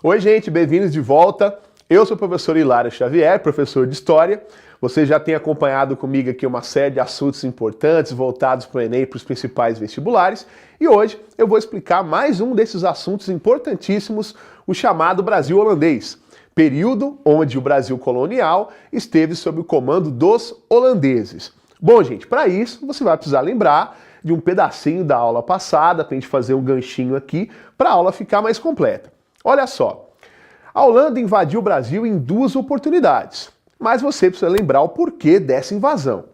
Oi, gente, bem-vindos de volta. Eu sou o professor Hilário Xavier, professor de História. Você já tem acompanhado comigo aqui uma série de assuntos importantes voltados para o Enem e para os principais vestibulares. E hoje eu vou explicar mais um desses assuntos importantíssimos, o chamado Brasil holandês, período onde o Brasil colonial esteve sob o comando dos holandeses. Bom, gente, para isso você vai precisar lembrar de um pedacinho da aula passada, para a gente fazer um ganchinho aqui, para a aula ficar mais completa. Olha só, a Holanda invadiu o Brasil em duas oportunidades, mas você precisa lembrar o porquê dessa invasão.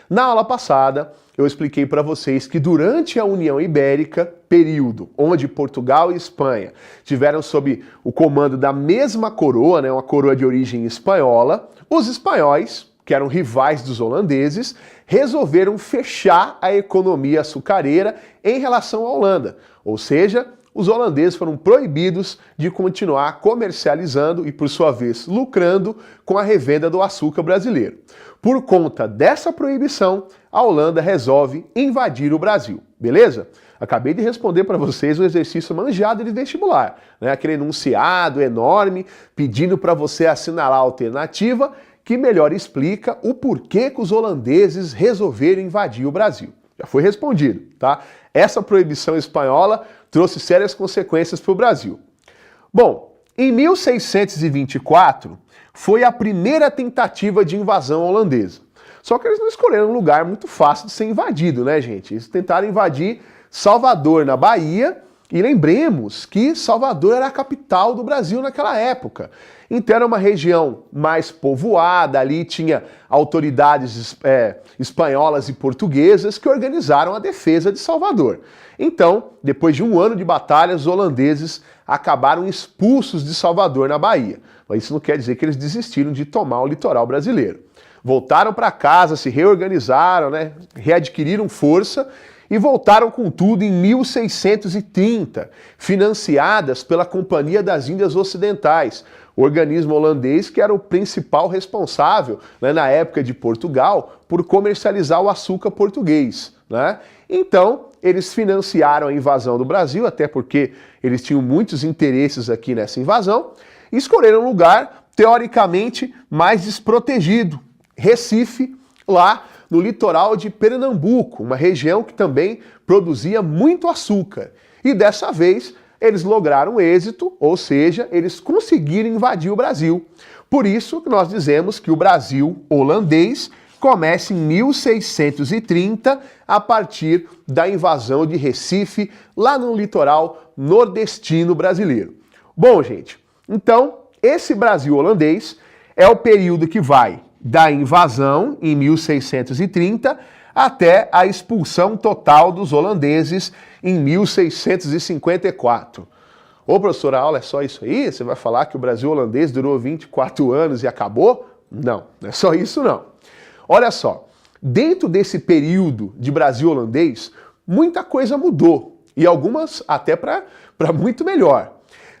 Na aula passada, eu expliquei para vocês que durante a União Ibérica, período onde Portugal e Espanha tiveram sob o comando da mesma coroa, uma coroa de origem espanhola, os espanhóis, que eram rivais dos holandeses, resolveram fechar a economia açucareira em relação à Holanda, ou seja, os holandeses foram proibidos de continuar comercializando e, por sua vez, lucrando com a revenda do açúcar brasileiro. Por conta dessa proibição, a Holanda resolve invadir o Brasil, beleza? Acabei de responder para vocês um exercício manjado de vestibular, aquele enunciado enorme pedindo para você assinalar a alternativa que melhor explica o porquê que os holandeses resolveram invadir o Brasil. Já foi respondido, tá? Essa proibição espanhola trouxe sérias consequências para o Brasil. Bom, em 1624 foi a primeira tentativa de invasão holandesa. Só que eles não escolheram um lugar muito fácil de ser invadido, né, gente? Eles tentaram invadir Salvador, na Bahia, e lembremos que Salvador era a capital do Brasil naquela época. Então era uma região mais povoada, ali tinha autoridades espanholas e portuguesas que organizaram a defesa de Salvador. Então, depois de um ano de batalha, os holandeses acabaram expulsos de Salvador, na Bahia. Mas isso não quer dizer que eles desistiram de tomar o litoral brasileiro. Voltaram para casa, se reorganizaram, readquiriram força e voltaram com tudo em 1630, financiadas pela Companhia das Índias Ocidentais, organismo holandês que era o principal responsável, na época de Portugal, por comercializar o açúcar português. Então, eles financiaram a invasão do Brasil, até porque eles tinham muitos interesses aqui nessa invasão, e escolheram um lugar, teoricamente, mais desprotegido, Recife, lá no litoral de Pernambuco, uma região que também produzia muito açúcar. E dessa vez eles lograram êxito, ou seja, eles conseguiram invadir o Brasil. Por isso que nós dizemos que o Brasil holandês começa em 1630 a partir da invasão de Recife, lá no litoral nordestino brasileiro. Bom, gente, então esse Brasil holandês é o período que vai da invasão, em 1630, até a expulsão total dos holandeses em 1654. Ô, professor, a aula é só isso aí? Você vai falar que o Brasil holandês durou 24 anos e acabou? Não, não é só isso não. Olha só, dentro desse período de Brasil holandês, muita coisa mudou, e algumas até para muito melhor.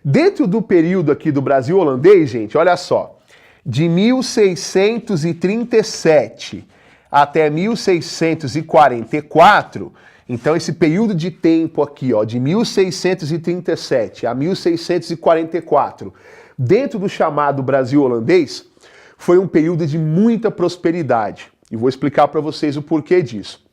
Dentro do período aqui do Brasil holandês, gente, olha só, de 1637 até 1644, então esse período de tempo aqui, de 1637 a 1644, dentro do chamado Brasil holandês, foi um período de muita prosperidade. E vou explicar para vocês o porquê disso.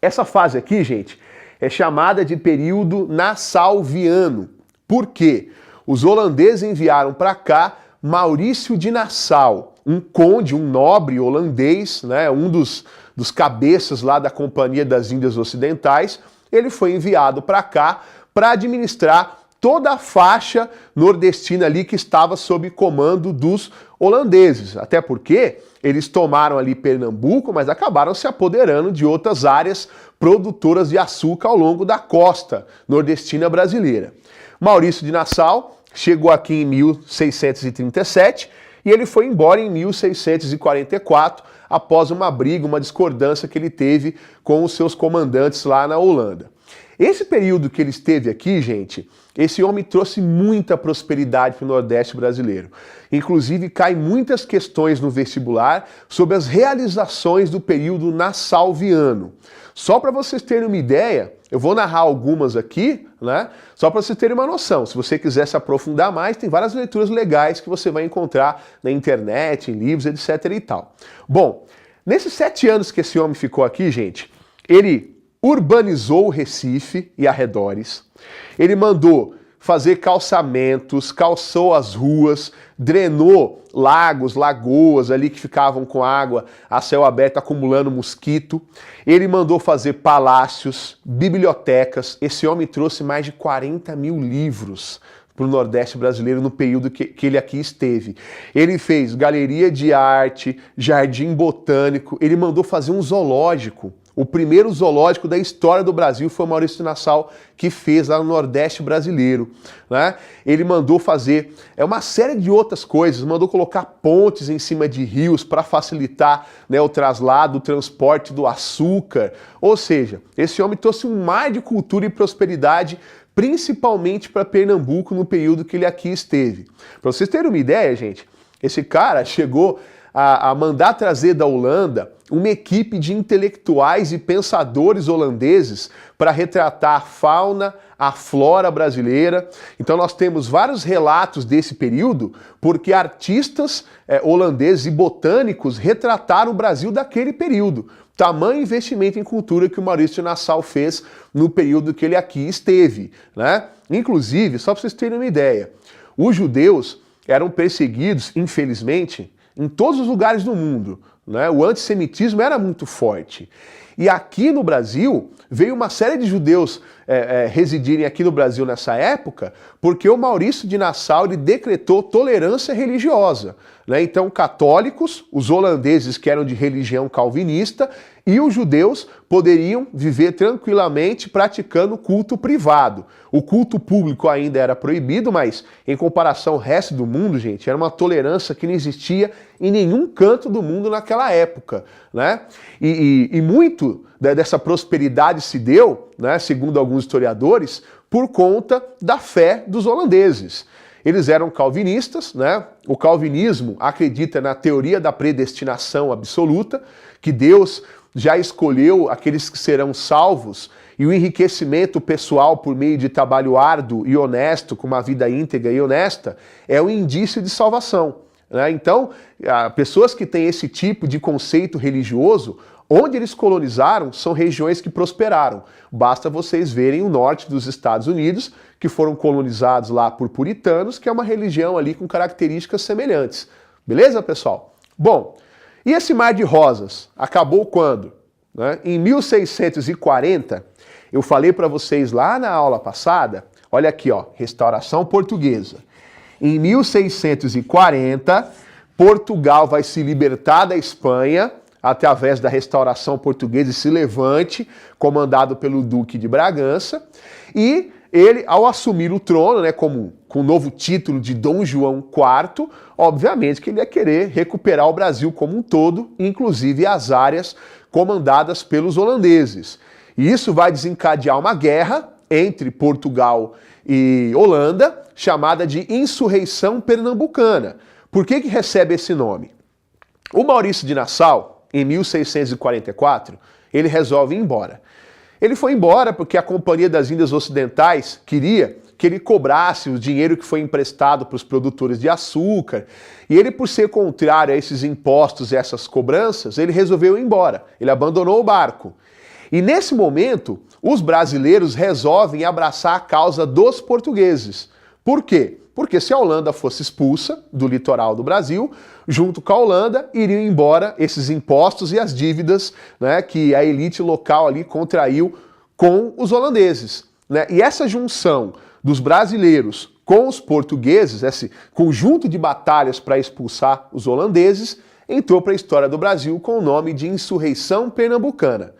Essa fase aqui, gente, é chamada de período nassauviano. Por quê? Os holandeses enviaram para cá Maurício de Nassau, um conde, um nobre holandês, um dos cabeças lá da Companhia das Índias Ocidentais. Ele foi enviado para cá para administrar toda a faixa nordestina ali que estava sob comando dos holandeses. Até porque eles tomaram ali Pernambuco, mas acabaram se apoderando de outras áreas produtoras de açúcar ao longo da costa nordestina brasileira. Maurício de Nassau chegou aqui em 1637 e ele foi embora em 1644 após uma briga, uma discordância que ele teve com os seus comandantes lá na Holanda. Esse período que ele esteve aqui, gente, esse homem trouxe muita prosperidade para o Nordeste brasileiro. Inclusive, caem muitas questões no vestibular sobre as realizações do período nassauviano. Só para vocês terem uma ideia, Eu vou narrar algumas aqui, né? Só para vocês terem uma noção. Se você quiser se aprofundar mais, tem várias leituras legais que você vai encontrar na internet, em livros, etc. e tal. Bom, nesses 7 anos que esse homem ficou aqui, gente, ele urbanizou o Recife e arredores. Ele mandou fazer calçamentos, calçou as ruas, drenou lagos, lagoas ali que ficavam com água a céu aberto acumulando mosquito. Ele mandou fazer palácios, bibliotecas. Esse homem trouxe mais de 40 mil livros para o Nordeste brasileiro no período que ele aqui esteve. Ele fez galeria de arte, jardim botânico, ele mandou fazer um zoológico. O primeiro zoológico da história do Brasil foi o Maurício de Nassau que fez lá no Nordeste brasileiro, né? Ele mandou fazer uma série de outras coisas, mandou colocar pontes em cima de rios para facilitar, né, o traslado, o transporte do açúcar. Ou seja, esse homem trouxe um mar de cultura e prosperidade, principalmente para Pernambuco no período que ele aqui esteve. Para vocês terem uma ideia, gente, esse cara chegou a mandar trazer da Holanda uma equipe de intelectuais e pensadores holandeses para retratar a fauna, a flora brasileira. Então nós temos vários relatos desse período, porque artistas holandeses e botânicos retrataram o Brasil daquele período. Tamanho investimento em cultura que o Maurício de Nassau fez no período que ele aqui esteve, né? Inclusive, só para vocês terem uma ideia, os judeus eram perseguidos, infelizmente, em todos os lugares do mundo, né? O antissemitismo era muito forte. E aqui no Brasil, veio uma série de judeus residirem aqui no Brasil nessa época, porque o Maurício de Nassau ele decretou tolerância religiosa, né? Então, católicos, os holandeses que eram de religião calvinista, e os judeus poderiam viver tranquilamente praticando culto privado. O culto público ainda era proibido, mas em comparação ao resto do mundo, gente, era uma tolerância que não existia em nenhum canto do mundo naquela época, né? E muito dessa prosperidade se deu, né, segundo alguns historiadores, por conta da fé dos holandeses. Eles eram calvinistas, né? O calvinismo acredita na teoria da predestinação absoluta, que Deus já escolheu aqueles que serão salvos, e o enriquecimento pessoal por meio de trabalho árduo e honesto, com uma vida íntegra e honesta, é um indício de salvação, né? Então, pessoas que têm esse tipo de conceito religioso, onde eles colonizaram, são regiões que prosperaram. Basta vocês verem o norte dos Estados Unidos, que foram colonizados lá por puritanos, que é uma religião ali com características semelhantes. Beleza, pessoal? Bom, e esse mar de rosas acabou quando? Né? Em 1640, eu falei para vocês lá na aula passada, olha aqui, ó, restauração portuguesa. Em 1640, Portugal vai se libertar da Espanha, através da restauração portuguesa, esse levante, comandado pelo Duque de Bragança, e ele, ao assumir o trono, né, com o novo título de Dom João IV, obviamente que ele ia querer recuperar o Brasil como um todo, inclusive as áreas comandadas pelos holandeses. E isso vai desencadear uma guerra entre Portugal e Holanda, chamada de Insurreição Pernambucana. Por que recebe esse nome? O Maurício de Nassau, em 1644, ele resolve ir embora. Ele foi embora porque a Companhia das Índias Ocidentais queria que ele cobrasse o dinheiro que foi emprestado para os produtores de açúcar. E ele, por ser contrário a esses impostos e essas cobranças, ele resolveu ir embora. Ele abandonou o barco. E nesse momento, os brasileiros resolvem abraçar a causa dos portugueses. Por quê? Porque se a Holanda fosse expulsa do litoral do Brasil, junto com a Holanda, iriam embora esses impostos e as dívidas, né, que a elite local ali contraiu com os holandeses, né? E essa junção dos brasileiros com os portugueses, esse conjunto de batalhas para expulsar os holandeses, entrou para a história do Brasil com o nome de Insurreição Pernambucana.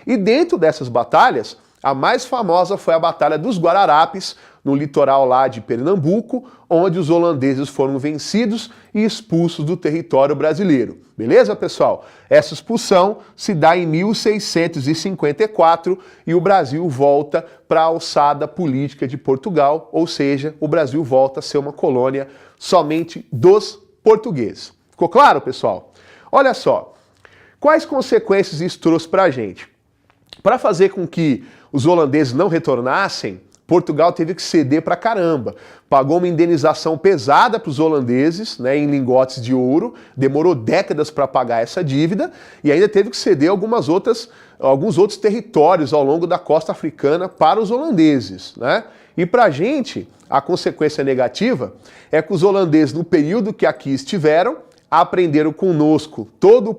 E dentro dessas batalhas, a mais famosa foi a Batalha dos Guararapes, no litoral lá de Pernambuco, onde os holandeses foram vencidos e expulsos do território brasileiro. Beleza, pessoal? Essa expulsão se dá em 1654 e o Brasil volta para a alçada política de Portugal, ou seja, o Brasil volta a ser uma colônia somente dos portugueses. Ficou claro, pessoal? Olha só, quais consequências isso trouxe para a gente? Para fazer com que os holandeses não retornassem, Portugal teve que ceder pra caramba. Pagou uma indenização pesada para os holandeses, né, em lingotes de ouro, demorou décadas para pagar essa dívida e ainda teve que ceder alguns outros territórios ao longo da costa africana para os holandeses, né? E para a gente, a consequência negativa é que os holandeses, no período que aqui estiveram, aprenderam conosco toda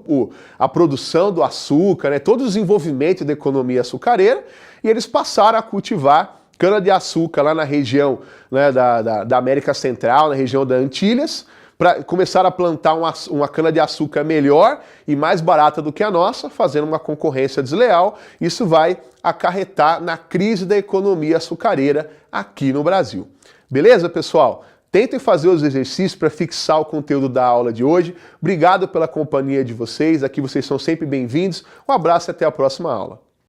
a produção do açúcar, né, todo o desenvolvimento da economia açucareira, e eles passaram a cultivar cana-de-açúcar lá na região, né, da América Central, na região das Antilhas, para começar a plantar uma cana-de-açúcar melhor e mais barata do que a nossa, fazendo uma concorrência desleal. Isso vai acarretar na crise da economia açucareira aqui no Brasil. Beleza, pessoal? Tentem fazer os exercícios para fixar o conteúdo da aula de hoje. Obrigado pela companhia de vocês, aqui vocês são sempre bem-vindos. Um abraço e até a próxima aula.